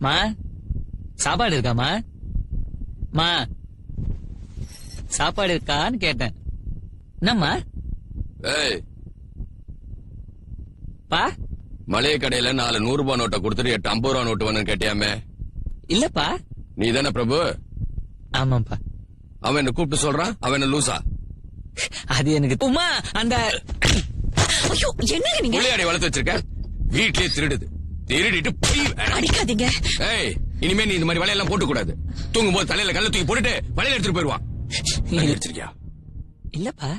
மா சாப்பாடு இருக்காமா? மா சாப்பாடு இருக்கான்னு கேட்டேன். என்னம்மா? ஏய் பா மளிகை கடையில 4 100 ரூபாய் நோட்டை கொடுத்துட்டு 8 50 ரூபாய் நோட்டு வேணும்னு கேட்டியாமே? இல்லப்பா. நீ தானே பிரபு? ஆமாப்பா. அவன் என்ன கூப்பிட்டு சொல்றான், அவன் என்ன லூசா? அது எனக்கு உமா அந்த ஐயோ என்னங்க நீங்க புள்ளையாடி வளர்த்து வச்சிருக்க, வீட்லயே திருடுது. திருடிட்டு போய் அடிக்காதீங்க. ஏய் இனிமே நீ இந்த மாதிரி வலையெல்லாம் போட்டு கூடாது. தூங்கும் போது தலையில கல்ல தூக்கி போட்டுட்டு வலையில எடுத்துட்டு போயிருவான். அடிச்சிருக்கியா? இல்லப்பா.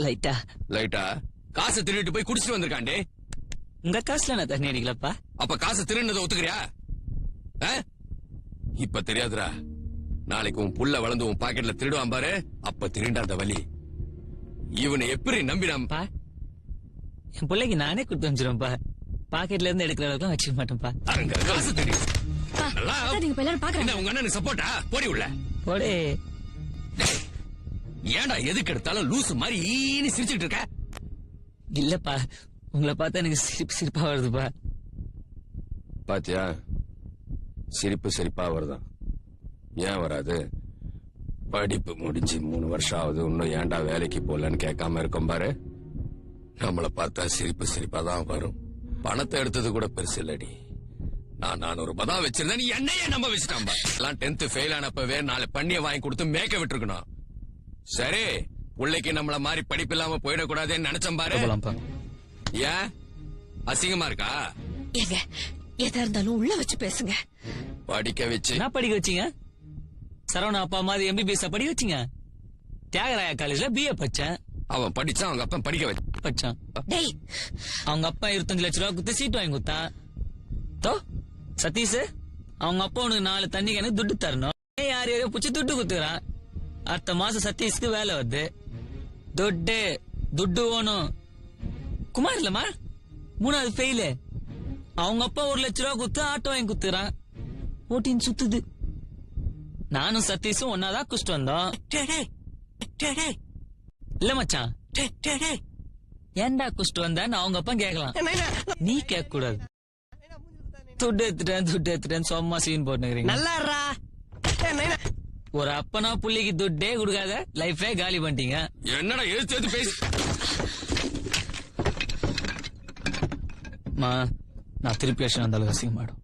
லைட்டா லைட்டா காசை திருடிட்டு போய் குடிச்சிட்டு வந்திருக்காண்டே. உங்க காசுல நான் தண்ணி அடிக்கலப்பா. அப்ப காசை திருடினதை ஒத்துக்கிறியா? இப்ப தெரியாதுடா, நாளைக்கு உன் புள்ள வளர்ந்து உன் பாக்கெட்ல திருடுவான் பாரு, அப்ப திருண்டாத வலி. இவனை எப்படி நம்பினாம்பா? என் பிள்ளைக்கு நானே கொடுத்து வந்துருவேன்ப்பா. பாக்கெட்ல இருந்து எடுக்கிற அளவுக்கு வச்சுக்க மாட்டேன்ப்பா. அங்க காசு தெரியும். பாக்குறேன். உங்க அண்ணனுக்கு சப்போர்ட்டா? போடி உள்ள போடே. ஏன்டா எதுக்கு எடுத்தாலும் லூசு மாதிரி ஈனி சிரிச்சுட்டு இருக்க? இல்லப்பா, உங்களை பார்த்தா எனக்கு சிரிப்பா வருதுப்பா. பாத்தியா, சிரிப்பு சிரிப்பா வருதான். ஏன் வராது? படிப்பு முடிஞ்சு 3 வருஷம் ஆகுது, இன்னும் ஏன்டா வேலைக்கு போலன்னு கேட்காம இருக்கோம் பாரு. நம்மள பார்த்தா சிரிப்பு சிரிப்பா தான் வரும். பணத்தை எடுத்தது கூட பெருசு இல்லடி. நான் 400 ரூபாய் தான் வச்சிருந்தேன், நீ என்னையே நம்ப வச்சுட்டாம்பா. எல்லாம் 10th ஃபெயில் ஆனப்பவே 4 பண்ணிய வாங்கி கொடுத்து மேய்க்க விட்டுருக்கணும். சரி, பிள்ளைக்கு நம்மள மாதிரி படிப்பு இல்லாம போயிடக்கூடாதுன்னு நினைச்சோம் பாரு. ஏன் அசிங்கமா இருக்கா? ஏங்க எதா இருந்தாலும் உள்ள வச்சு பேசுங்க. படிக்க வச்சு என்ன படிக்க வச்சீங்க? சரவணா அப்பா மாதிரி MBBS படிக்க வச்சீங்க. தியாகராய காலேஜ்ல BA படிச்சேன். அவன் படிச்சான், அவங்க அப்பா படிக்க படிச்சான். டேய், அவங்க அப்பா 25 லட்சம் ரூபாய் கொடுத்து சீட் வாங்கி கொடுத்தான். தோ சதீஷ், அவங்க அப்பா உனக்கு 4 தண்ணிக்கு எனக்கு துட்டு தரணும். யார் யாரையோ புடிச்சு துட்டு குத்துறான். அடுத்த மாசம் சதீஷ்க்கு வேலை வருது. துட்டு வேணும். குமார் இல்லம்மா 3வது ஃபெயிலு. அவங்க அப்பா 1 லட்சம் ரூபாய் கொடுத்து ஆட்டோ வாங்கி குத்துறான். ஓட்டின்னு சுத்துது. நானும் சதீஷும் ஒன்னாதான் குடிச்சிட்டு வந்தோம். இல்ல மச்சான், ஏன்டா குடிச்சிட்டு வந்தான்னு அவங்க அப்பா கேக்கலாம். நீ கேட்க கூடாது. துட்டு எடுத்துட்டேன் சும்மா சீன் போட்டுக்கிறீங்க. நல்லா ஒரு அப்பனா புள்ளிக்கு துட்டே கொடுக்காத லைஃபே காலி பண்ணிட்டீங்க. என்னடா எழுத்து பேசி. நான் திருப்பி வந்தாலும் ரசிக்க மாட்டோம்.